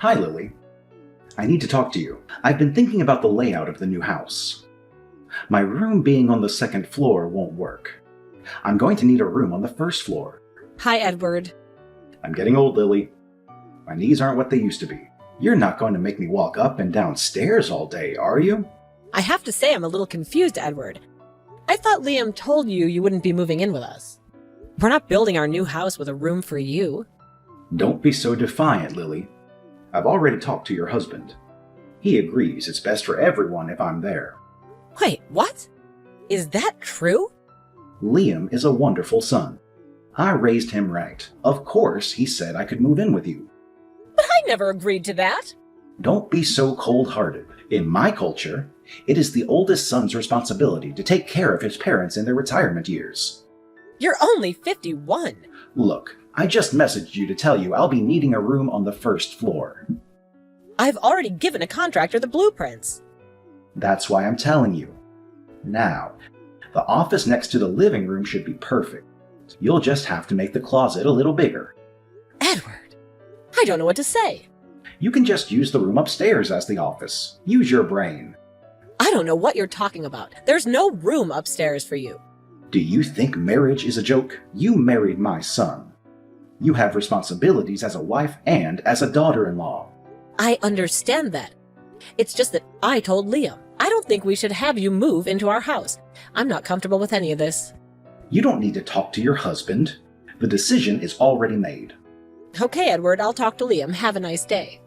Hi, Lily. I need to talk to you. I've been thinking about the layout of the new house. My room being on the second floor won't work. I'm going to need a room on the first floor. Hi, Edward. I'm getting old, Lily. My knees aren't what they used to be. You're not going to make me walk up and down stairs all day, are you? I have to say I'm a little confused, Edward. I thought Liam told you you wouldn't be moving in with us. We're not building our new house with a room for you. Don't be so defiant, Lily. I've already talked to your husband. He agrees it's best for everyone if I'm there. Wait, what? Is that true? Liam is a wonderful son. I raised him right. Of course, he said I could move in with you. But I never agreed to that. Don't be so cold-hearted. In my culture, it is the oldest son's responsibility to take care of his parents in their retirement years. You're only 51. Look, I just messaged you to tell you I'll be needing a room on the first floor. I've already given a contractor the blueprints. That's why I'm telling you. Now, the office next to the living room should be perfect. You'll just have to make the closet a little bigger. Edward, I don't know what to say. You can just use the room upstairs as the office. Use your brain. I don't know what you're talking about. There's no room upstairs for you. Do you think marriage is a joke? You married my son. You have responsibilities as a wife and as a daughter-in-law. I understand that. It's just that I told Liam, I don't think we should have you move into our house. I'm not comfortable with any of this. You don't need to talk to your husband. The decision is already made. Okay, Edward, I'll talk to Liam. Have a nice day.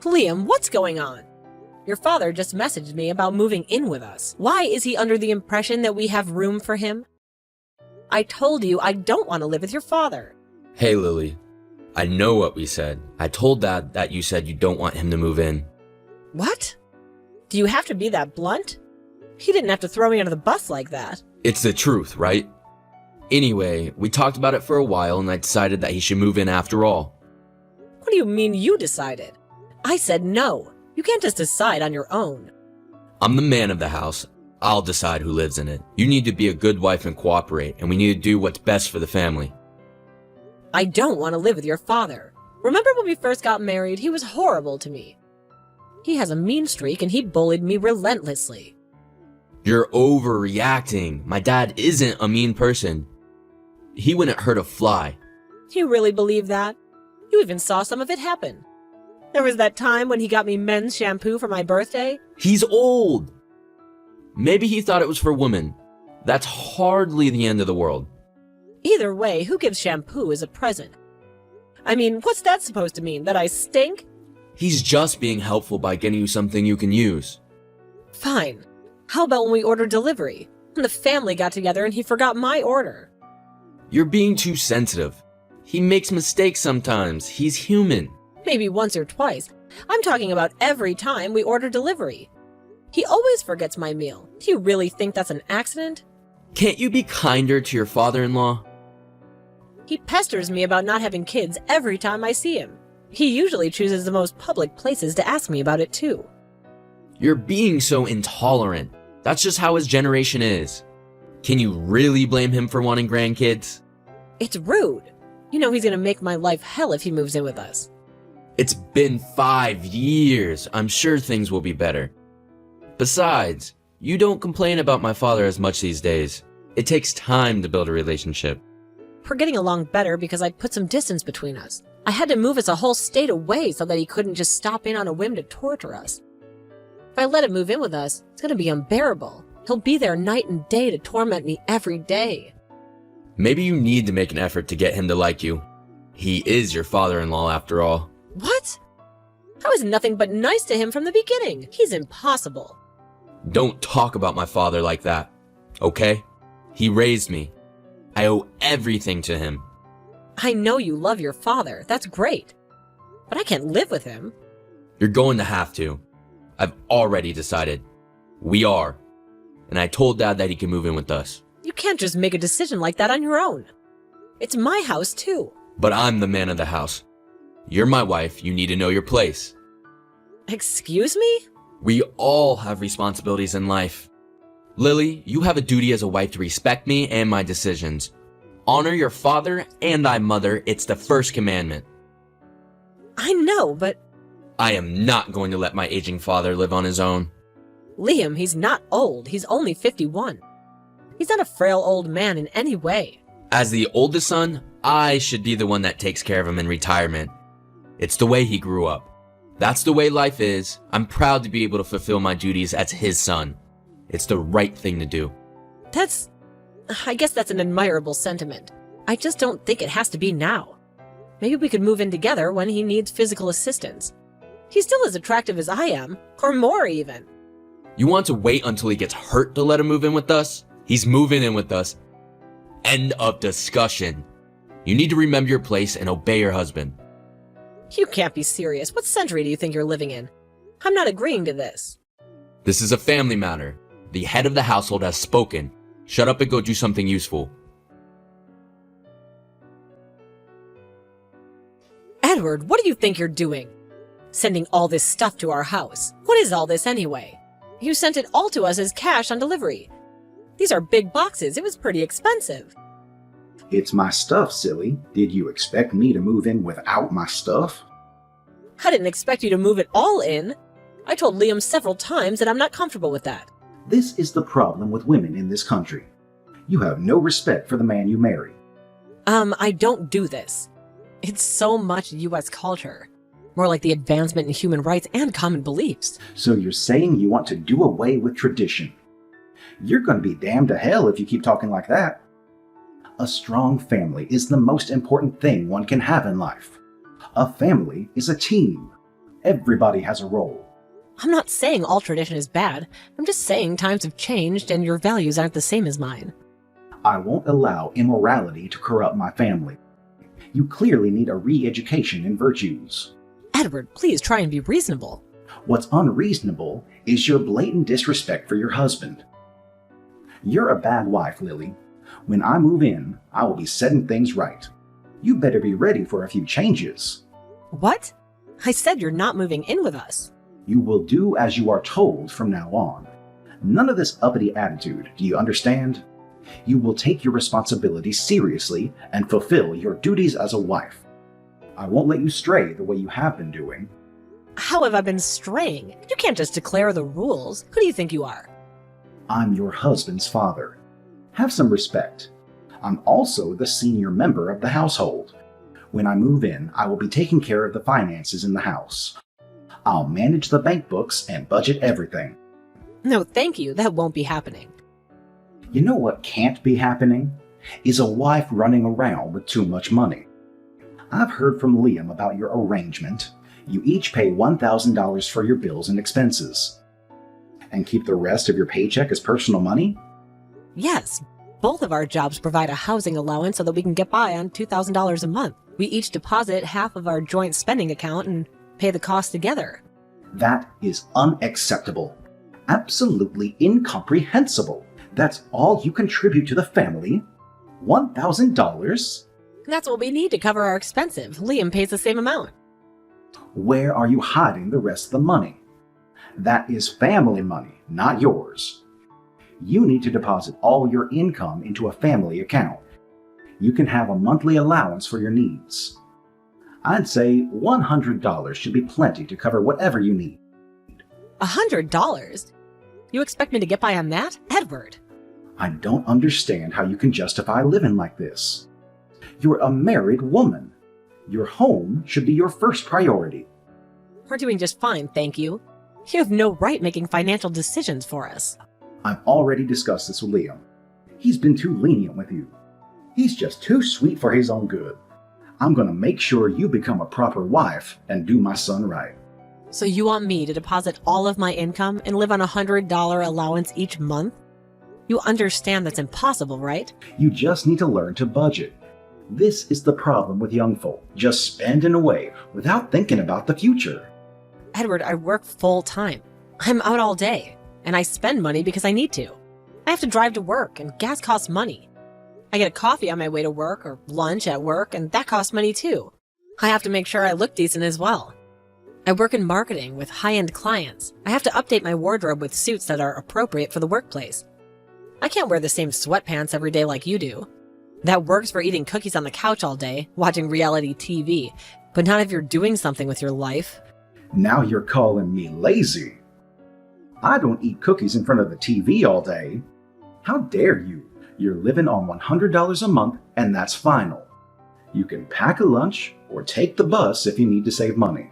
Liam, what's going on? Your father just messaged me about moving in with us. Why is he under the impression that we have room for him? I told you I don't want to live with your father. Hey, Lily. I know what we said. I told Dad that you said you don't want him to move in. What? Do you have to be that blunt? He didn't have to throw me under the bus like that. It's the truth, right? Anyway, we talked about it for a while and I decided that he should move in after all. What do you mean you decided? I said no. You can't just decide on your own. I'm the man of the house. I'll decide who lives in it. You need to be a good wife and cooperate, and we need to do what's best for the family. I don't want to live with your father. Remember when we first got married? He was horrible to me. He has a mean streak and he bullied me relentlessly. You're overreacting. My dad isn't a mean person. He wouldn't hurt a fly. You really believe that? You even saw some of it happen. There was that time when he got me men's shampoo for my birthday. He's old. Maybe he thought it was for women. That's hardly the end of the world. Either way, who gives shampoo as a present? I mean, what's that supposed to mean? That I stink? He's just being helpful by getting you something you can use. Fine. How about when we ordered delivery? And the family got together and he forgot my order. You're being too sensitive. He makes mistakes sometimes. He's human. Maybe once or twice. I'm talking about every time we order delivery. He always forgets my meal. Do you really think that's an accident? Can't you be kinder to your father-in-law? He pesters me about not having kids every time I see him. He usually chooses the most public places to ask me about it too. You're being so intolerant. That's just how his generation is. Can you really blame him for wanting grandkids? It's rude. You know he's gonna make my life hell if he moves in with us. It's been 5 years. I'm sure things will be better. Besides, you don't complain about my father as much these days. It takes time to build a relationship. We're getting along better because I put some distance between us. I had to move us a whole state away so that he couldn't just stop in on a whim to torture us. If I let him move in with us, it's gonna be unbearable. He'll be there night and day to torment me every day. Maybe you need to make an effort to get him to like you. He is your father-in-law after all. What? I was nothing but nice to him from the beginning. He's impossible. Don't talk about my father like that, okay? He raised me. I owe everything to him. I know you love your father. That's great. But I can't live with him. You're going to have to. I've already decided. We are. And I told Dad that he can move in with us. You can't just make a decision like that on your own. It's my house, too. But I'm the man of the house. You're my wife. You need to know your place. Excuse me? We all have responsibilities in life. Lily, you have a duty as a wife to respect me and my decisions. Honor your father and thy mother. It's the first commandment. I know, but I am not going to let my aging father live on his own. Liam, he's not old. He's only 51. He's not a frail old man in any way. As the oldest son, I should be the one that takes care of him in retirement. It's the way he grew up. That's the way life is. I'm proud to be able to fulfill my duties as his son. It's the right thing to do. I guess that's an admirable sentiment. I just don't think it has to be now. Maybe we could move in together when he needs physical assistance. He's still as attractive as I am, or more even. You want to wait until he gets hurt to let him move in with us? He's moving in with us. End of discussion. You need to remember your place and obey your husband. You can't be serious. What century do you think you're living in? I'm not agreeing to this. This is a family matter. The head of the household has spoken. Shut up and go do something useful. Edward, what do you think you're doing? Sending all this stuff to our house. What is all this anyway? You sent it all to us as cash on delivery. These are big boxes. It was pretty expensive. It's my stuff, silly. Did you expect me to move in without my stuff? I didn't expect you to move it all in. I told Liam several times that I'm not comfortable with that. This is the problem with women in this country. You have no respect for the man you marry. I don't do this. It's so much U.S. culture. More like the advancement in human rights and common beliefs. So you're saying you want to do away with tradition? You're going to be damned to hell if you keep talking like that. A strong family is the most important thing one can have in life. A family is a team. Everybody has a role. I'm not saying all tradition is bad. I'm just saying times have changed and your values aren't the same as mine. I won't allow immorality to corrupt my family. You clearly need a re-education in virtues. Edward, please try and be reasonable. What's unreasonable is your blatant disrespect for your husband. You're a bad wife, Lily. When I move in, I will be setting things right. You better be ready for a few changes. What? I said you're not moving in with us. You will do as you are told from now on. None of this uppity attitude, do you understand? You will take your responsibilities seriously and fulfill your duties as a wife. I won't let you stray the way you have been doing. How have I been straying? You can't just declare the rules. Who do you think you are? I'm your husband's father. Have some respect. I'm also the senior member of the household. When I move in, I will be taking care of the finances in the house. I'll manage the bank books and budget everything. No, thank you. That won't be happening. You know what can't be happening? Is a wife running around with too much money. I've heard from Liam about your arrangement. You each pay $1,000 for your bills and expenses. And keep the rest of your paycheck as personal money? Yes. Both of our jobs provide a housing allowance so that we can get by on $2,000 a month. We each deposit half of our joint spending account and pay the cost together. That is unacceptable. Absolutely incomprehensible. That's all you contribute to the family? $1,000? That's what we need to cover our expenses. Liam pays the same amount. Where are you hiding the rest of the money? That is family money, not yours. You need to deposit all your income into a family account. You can have a monthly allowance for your needs. I'd say $100 should be plenty to cover whatever you need. $100? You expect me to get by on that? Edward! I don't understand how you can justify living like this. You're a married woman. Your home should be your first priority. We're doing just fine, thank you. You have no right making financial decisions for us. I've already discussed this with Liam. He's been too lenient with you. He's just too sweet for his own good. I'm going to make sure you become a proper wife and do my son right. So you want me to deposit all of my income and live on a $100 allowance each month? You understand that's impossible, right? You just need to learn to budget. This is the problem with young folk, just spending away without thinking about the future. Edward, I work full time. I'm out all day, and I spend money because I need to. I have to drive to work, and gas costs money. I get a coffee on my way to work or lunch at work, and that costs money too. I have to make sure I look decent as well. I work in marketing with high-end clients. I have to update my wardrobe with suits that are appropriate for the workplace. I can't wear the same sweatpants every day like you do. That works for eating cookies on the couch all day, watching reality TV, but not if you're doing something with your life. Now you're calling me lazy. I don't eat cookies in front of the TV all day. How dare you? You're living on $100 a month, and that's final. You can pack a lunch or take the bus if you need to save money.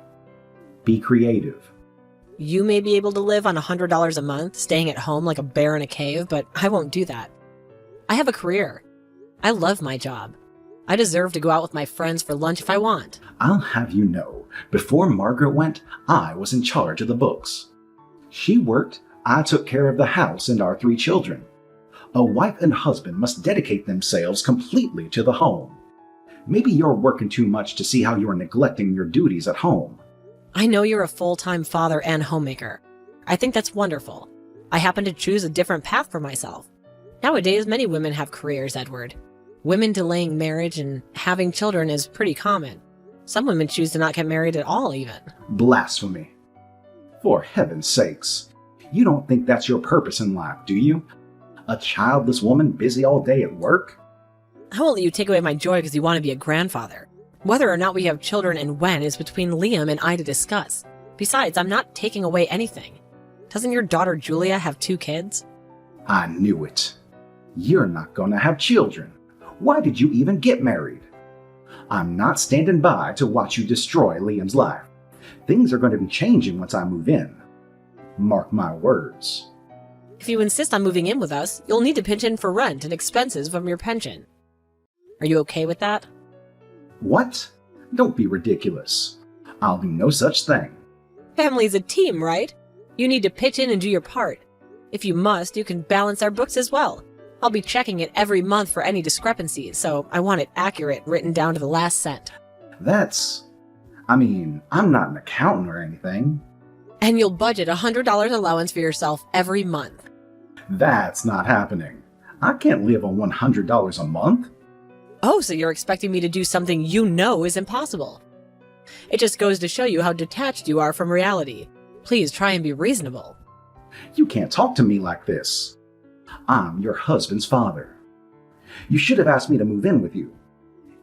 Be creative. You may be able to live on $100 a month, staying at home like a bear in a cave, but I won't do that. I have a career. I love my job. I deserve to go out with my friends for lunch if I want. I'll have you know, before Margaret went, I was in charge of the books. She worked, I took care of the house and our 3 children. A wife and husband must dedicate themselves completely to the home. Maybe you're working too much to see how you are neglecting your duties at home. I know you're a full-time father and homemaker. I think that's wonderful. I happen to choose a different path for myself. Nowadays, many women have careers, Edward. Women delaying marriage and having children is pretty common. Some women choose to not get married at all, even. Blasphemy. For heaven's sakes, you don't think that's your purpose in life, do you? A childless woman busy all day at work? I won't let you take away my joy because you want to be a grandfather. Whether or not we have children and when is between Liam and I to discuss. Besides, I'm not taking away anything. Doesn't your daughter Julia have 2 kids? I knew it. You're not gonna have children. Why did you even get married? I'm not standing by to watch you destroy Liam's life. Things are going to be changing once I move in. Mark my words. If you insist on moving in with us, you'll need to pitch in for rent and expenses from your pension. Are you okay with that? What? Don't be ridiculous. I'll do no such thing. Family's a team, right? You need to pitch in and do your part. If you must, you can balance our books as well. I'll be checking it every month for any discrepancies, so I want it accurate, written down to the last cent. I'm not an accountant or anything. And you'll budget a $100 allowance for yourself every month. That's not happening. I can't live on $100 a month. Oh, so you're expecting me to do something you know is impossible. It just goes to show you how detached you are from reality. Please try and be reasonable. You can't talk to me like this. I'm your husband's father. You should have asked me to move in with you.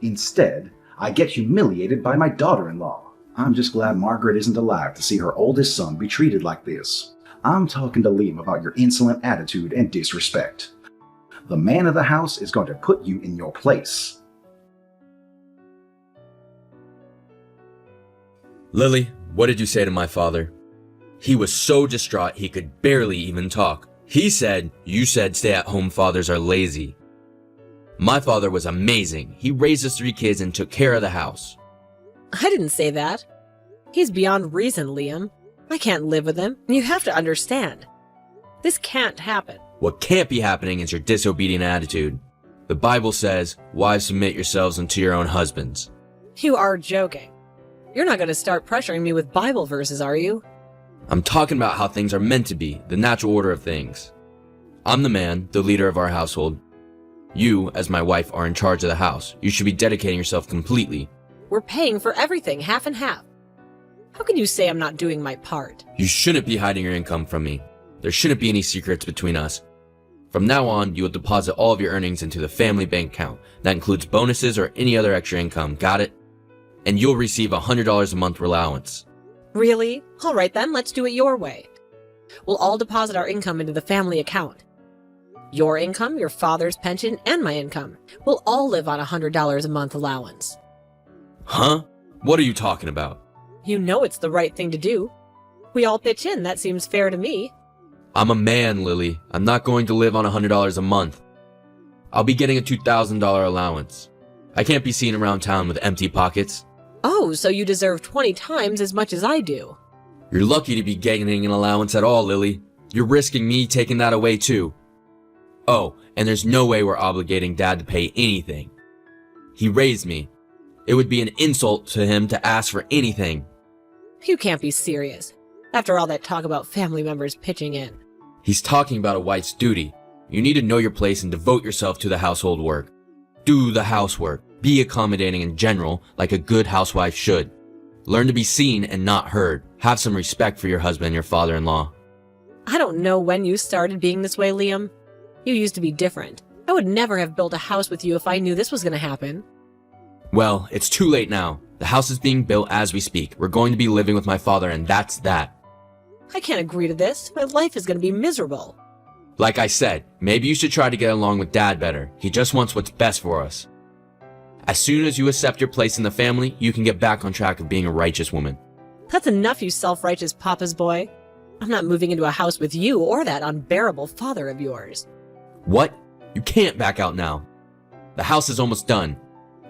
Instead, I get humiliated by my daughter-in-law. I'm just glad Margaret isn't alive to see her oldest son be treated like this. I'm talking to Liam about your insolent attitude and disrespect. The man of the house is going to put you in your place. Lily, what did you say to my father? He was so distraught he could barely even talk. He said, you said stay-at-home fathers are lazy. My father was amazing. He raised us 3 kids and took care of the house. I didn't say that. He's beyond reason, Liam. I can't live with him, and you have to understand. This can't happen. What can't be happening is your disobedient attitude. The Bible says, wives, submit yourselves unto your own husbands. You are joking. You're not going to start pressuring me with Bible verses, are you? I'm talking about how things are meant to be, the natural order of things. I'm the man, the leader of our household. You, as my wife, are in charge of the house. You should be dedicating yourself completely. We're paying for everything, half and half. How can you say I'm not doing my part? You shouldn't be hiding your income from me. There shouldn't be any secrets between us. From now on, you will deposit all of your earnings into the family bank account. That includes bonuses or any other extra income, got it? And you'll receive $100 a month allowance. Really? All right then, let's do it your way. We'll all deposit our income into the family account. Your income, your father's pension, and my income. We'll all live on $100 a month allowance. Huh? What are you talking about? You know it's the right thing to do. We all pitch in, that seems fair to me. I'm a man, Lily. I'm not going to live on $100 a month. I'll be getting a $2,000 allowance. I can't be seen around town with empty pockets. Oh, so you deserve 20 times as much as I do. You're lucky to be getting an allowance at all, Lily. You're risking me taking that away too. Oh, and there's no way we're obligating Dad to pay anything. He raised me. It would be an insult to him to ask for anything. You can't be serious. After all that talk about family members pitching in. He's talking about a wife's duty. You need to know your place and devote yourself to the household work. Do the housework. Be accommodating in general, like a good housewife should. Learn to be seen and not heard. Have some respect for your husband and your father-in-law. I don't know when you started being this way, Liam. You used to be different. I would never have built a house with you if I knew this was going to happen. Well, it's too late now. The house is being built as we speak. We're going to be living with my father, and that's that. I can't agree to this. My life is going to be miserable. Like I said, maybe you should try to get along with Dad better. He just wants what's best for us. As soon as you accept your place in the family, you can get back on track of being a righteous woman. That's enough, you self-righteous papa's boy. I'm not moving into a house with you or that unbearable father of yours. What? You can't back out now. The house is almost done.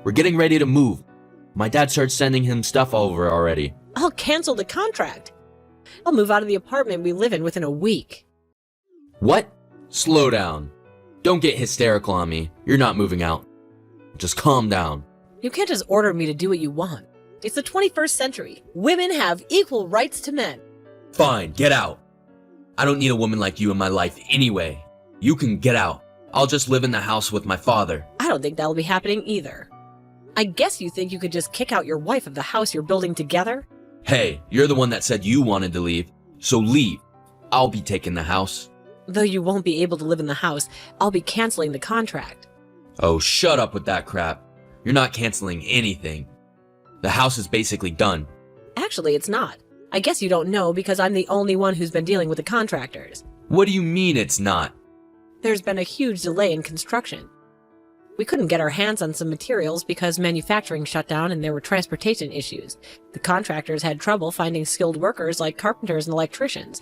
We're getting ready to move. My dad started sending him stuff over already. I'll cancel the contract. I'll move out of the apartment we live in within a week. What? Slow down. Don't get hysterical on me. You're not moving out. Just calm down. You can't just order me to do what you want. It's the 21st century. Women have equal rights to men. Fine, get out. I don't need a woman like you in my life anyway. You can get out. I'll just live in the house with my father. I don't think that'll be happening either. I guess you think you could just kick out your wife of the house you're building together? Hey, you're the one that said you wanted to leave, so leave. I'll be taking the house. Though you won't be able to live in the house, I'll be canceling the contract. Oh, shut up with that crap. You're not canceling anything. The house is basically done. Actually, it's not. I guess you don't know because I'm the only one who's been dealing with the contractors. What do you mean it's not? There's been a huge delay in construction. We couldn't get our hands on some materials because manufacturing shut down and there were transportation issues. The contractors had trouble finding skilled workers like carpenters and electricians.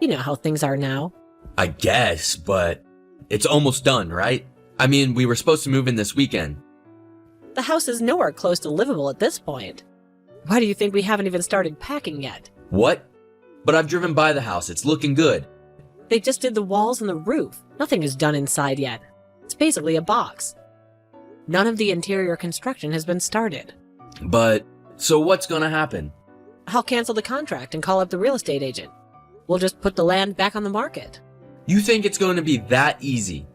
You know how things are now. I guess, but it's almost done, right? I mean, we were supposed to move in this weekend. The house is nowhere close to livable at this point. Why do you think we haven't even started packing yet? What? But I've driven by the house. It's looking good. They just did the walls and the roof. Nothing is done inside yet. It's basically a box. None of the interior construction has been started. But, so what's gonna happen? I'll cancel the contract and call up the real estate agent. We'll just put the land back on the market. You think it's going to be that easy?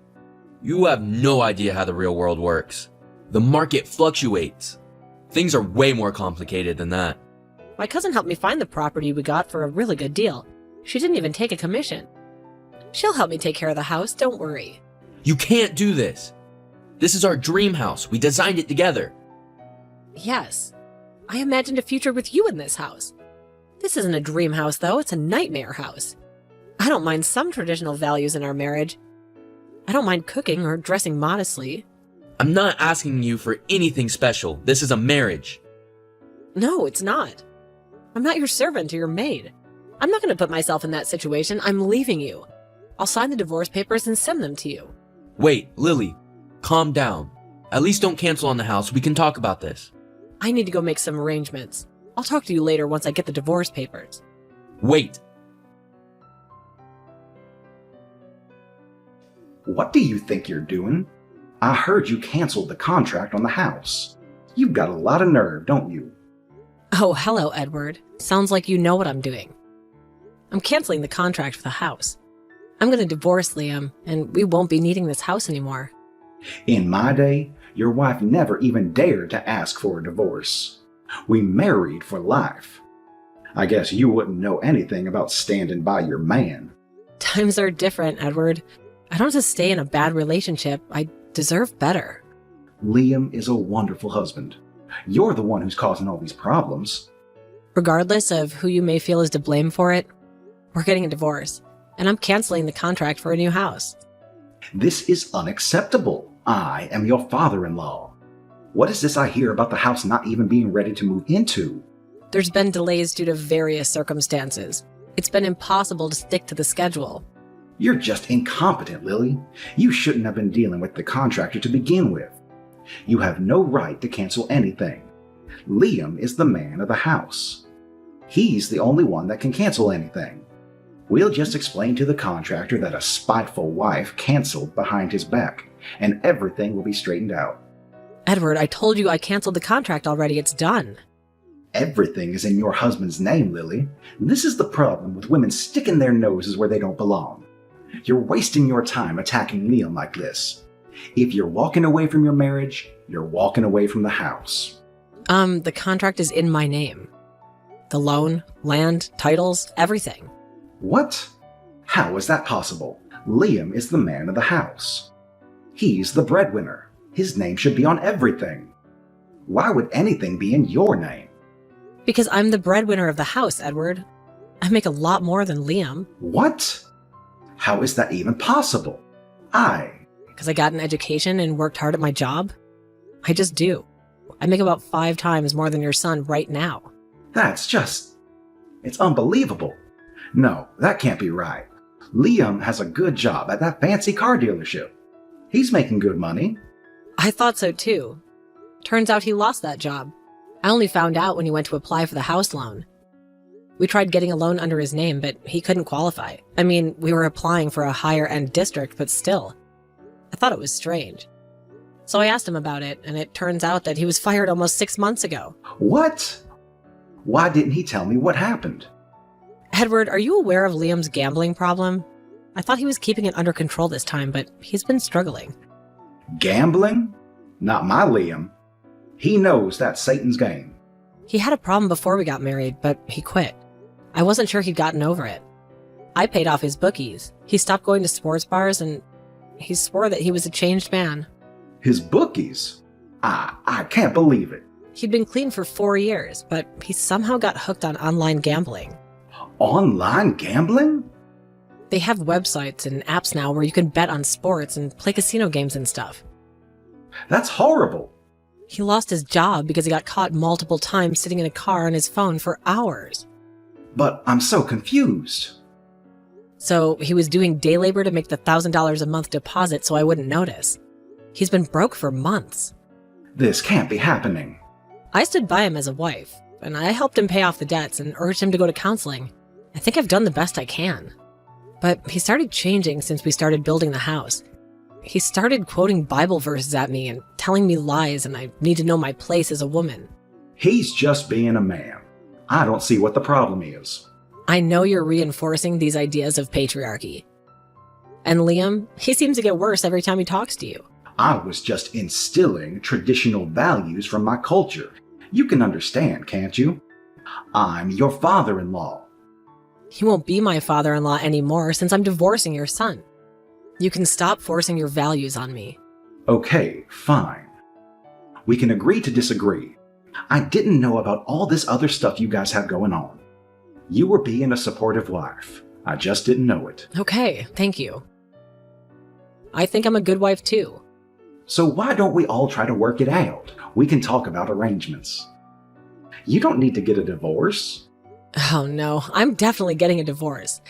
You have no idea how the real world works. The market fluctuates. Things are way more complicated than that. My cousin helped me find the property we got for a really good deal. She didn't even take a commission. She'll help me take care of the house, don't worry. You can't do this. This is our dream house. We designed it together. Yes. I imagined a future with you in this house. This isn't a dream house, though. It's a nightmare house. I don't mind some traditional values in our marriage. I don't mind cooking or dressing modestly. I'm not asking you for anything special. This is a marriage. No, it's not. I'm not your servant or your maid. I'm not going to put myself in that situation. I'm leaving you. I'll sign the divorce papers and send them to you. Wait, Lily, calm down. At least don't cancel on the house. We can talk about this. I need to go make some arrangements. I'll talk to you later once I get the divorce papers. Wait. What do you think you're doing? I heard you canceled the contract on the house. You've got a lot of nerve, don't you? Oh, hello, Edward. Sounds like you know what I'm doing. I'm canceling the contract for the house. I'm going to divorce Liam, and we won't be needing this house anymore. In my day, your wife never even dared to ask for a divorce. We married for life. I guess you wouldn't know anything about standing by your man. Times are different, Edward. I don't have to stay in a bad relationship. I deserve better. Liam is a wonderful husband. You're the one who's causing all these problems. Regardless of who you may feel is to blame for it, we're getting a divorce, and I'm canceling the contract for a new house. This is unacceptable. I am your father-in-law. What is this I hear about the house not even being ready to move into? There's been delays due to various circumstances. It's been impossible to stick to the schedule. You're just incompetent, Lily. You shouldn't have been dealing with the contractor to begin with. You have no right to cancel anything. Liam is the man of the house. He's the only one that can cancel anything. We'll just explain to the contractor that a spiteful wife canceled behind his back, and everything will be straightened out. Edward, I told you I canceled the contract already. It's done. Everything is in your husband's name, Lily. This is the problem with women sticking their noses where they don't belong. You're wasting your time attacking Liam like this. If you're walking away from your marriage, you're walking away from the house. The contract is in my name. The loan, land, titles, everything. What? How is that possible? Liam is the man of the house. He's the breadwinner. His name should be on everything. Why would anything be in your name? Because I'm the breadwinner of the house, Edward. I make a lot more than Liam. What? How is that even possible? Because I got an education and worked hard at my job? I just do. I make about 5 times more than your son right now. It's unbelievable. No, that can't be right. Liam has a good job at that fancy car dealership. He's making good money. I thought so too. Turns out he lost that job. I only found out when he went to apply for the house loan. We tried getting a loan under his name, but he couldn't qualify. I mean, we were applying for a higher-end district, but still. I thought it was strange. So I asked him about it, and it turns out that he was fired almost 6 months ago. What? Why didn't he tell me what happened? Edward, are you aware of Liam's gambling problem? I thought he was keeping it under control this time, but he's been struggling. Gambling? Not my Liam. He knows that's Satan's game. He had a problem before we got married, but he quit. I wasn't sure he'd gotten over it. I paid off his bookies. He stopped going to sports bars, and he swore that he was a changed man. His bookies? I can't believe it. He'd been clean for 4 years, but he somehow got hooked on online gambling. Online gambling? They have websites and apps now where you can bet on sports and play casino games and stuff. That's horrible. He lost his job because he got caught multiple times sitting in a car on his phone for hours. But I'm so confused. So he was doing day labor to make the $1,000 a month deposit so I wouldn't notice. He's been broke for months. This can't be happening. I stood by him as a wife, and I helped him pay off the debts and urged him to go to counseling. I think I've done the best I can. But he started changing since we started building the house. He started quoting Bible verses at me and telling me lies, and I need to know my place as a woman. He's just being a man. I don't see what the problem is. I know you're reinforcing these ideas of patriarchy. And Liam, he seems to get worse every time he talks to you. I was just instilling traditional values from my culture. You can understand, can't you? I'm your father-in-law. He won't be my father-in-law anymore since I'm divorcing your son. You can stop forcing your values on me. Okay, fine. We can agree to disagree. I didn't know about all this other stuff you guys have going on. You were being a supportive wife. I just didn't know it. Okay, thank you. I think I'm a good wife too. So why don't we all try to work it out? We can talk about arrangements. You don't need to get a divorce. Oh no, I'm definitely getting a divorce.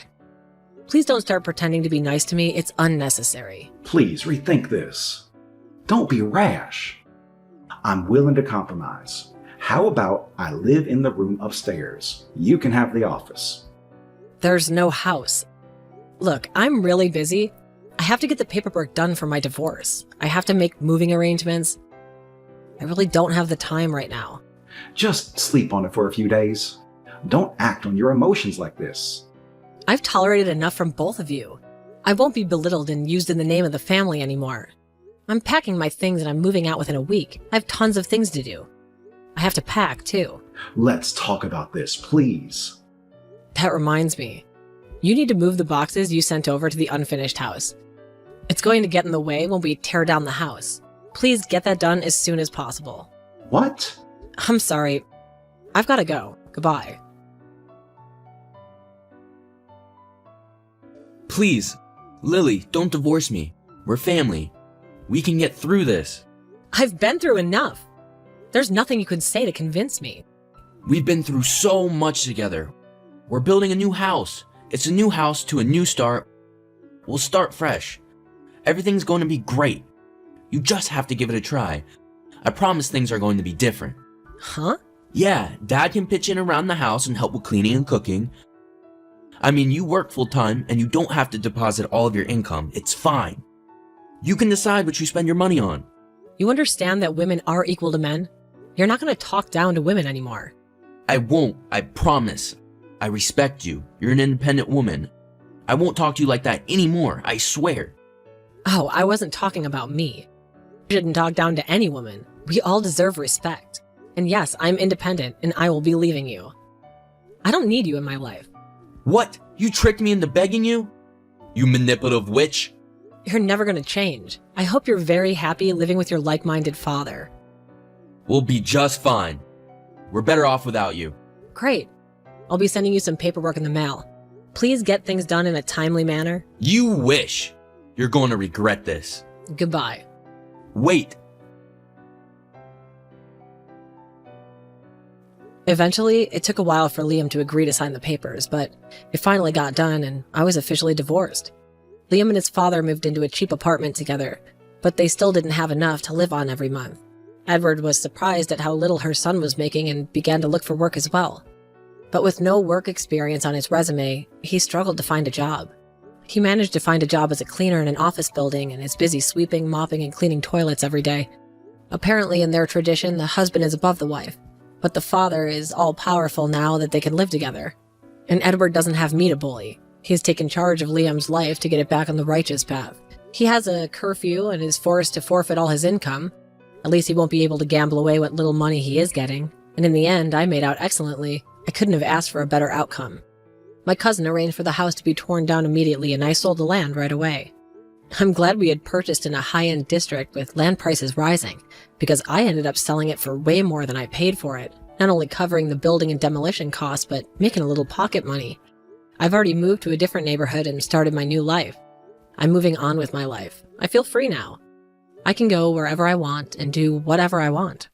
Please don't start pretending to be nice to me. It's unnecessary. Please rethink this. Don't be rash. I'm willing to compromise. How about I live in the room upstairs? You can have the office. There's no house. Look, I'm really busy. I have to get the paperwork done for my divorce. I have to make moving arrangements. I really don't have the time right now. Just sleep on it for a few days. Don't act on your emotions like this. I've tolerated enough from both of you. I won't be belittled and used in the name of the family anymore. I'm packing my things and I'm moving out within a week. I have tons of things to do. I have to pack, too. Let's talk about this, please. That reminds me. You need to move the boxes you sent over to the unfinished house. It's going to get in the way when we tear down the house. Please get that done as soon as possible. What? I'm sorry. I've got to go. Goodbye. Please, Lily, don't divorce me. We're family. We can get through this. I've been through enough. There's nothing you can say to convince me. We've been through so much together. We're building a new house. It's a new house to a new start. We'll start fresh. Everything's going to be great. You just have to give it a try. I promise things are going to be different. Huh? Yeah, Dad can pitch in around the house and help with cleaning and cooking. I mean, you work full-time and you don't have to deposit all of your income. It's fine. You can decide what you spend your money on. You understand that women are equal to men? You're not going to talk down to women anymore. I won't, I promise. I respect you. You're an independent woman. I won't talk to you like that anymore, I swear. Oh, I wasn't talking about me. You shouldn't talk down to any woman. We all deserve respect. And yes, I'm independent and I will be leaving you. I don't need you in my life. What? You tricked me into begging you? You manipulative witch? You're never going to change. I hope you're very happy living with your like-minded father. We'll be just fine. We're better off without you. Great. I'll be sending you some paperwork in the mail. Please get things done in a timely manner. You wish. You're going to regret this. Goodbye. Wait. Eventually, it took a while for Liam to agree to sign the papers, but it finally got done and I was officially divorced. Liam and his father moved into a cheap apartment together, but they still didn't have enough to live on every month. Edward was surprised at how little her son was making and began to look for work as well. But with no work experience on his resume, he struggled to find a job. He managed to find a job as a cleaner in an office building and is busy sweeping, mopping, and cleaning toilets every day. Apparently, in their tradition, the husband is above the wife, but the father is all-powerful now that they can live together. And Edward doesn't have me to bully. He's taken charge of Liam's life to get it back on the righteous path. He has a curfew and is forced to forfeit all his income. At least he won't be able to gamble away what little money he is getting. And in the end, I made out excellently. I couldn't have asked for a better outcome. My cousin arranged for the house to be torn down immediately and I sold the land right away. I'm glad we had purchased in a high-end district with land prices rising, because I ended up selling it for way more than I paid for it, not only covering the building and demolition costs, but making a little pocket money. I've already moved to a different neighborhood and started my new life. I'm moving on with my life. I feel free now. I can go wherever I want and do whatever I want.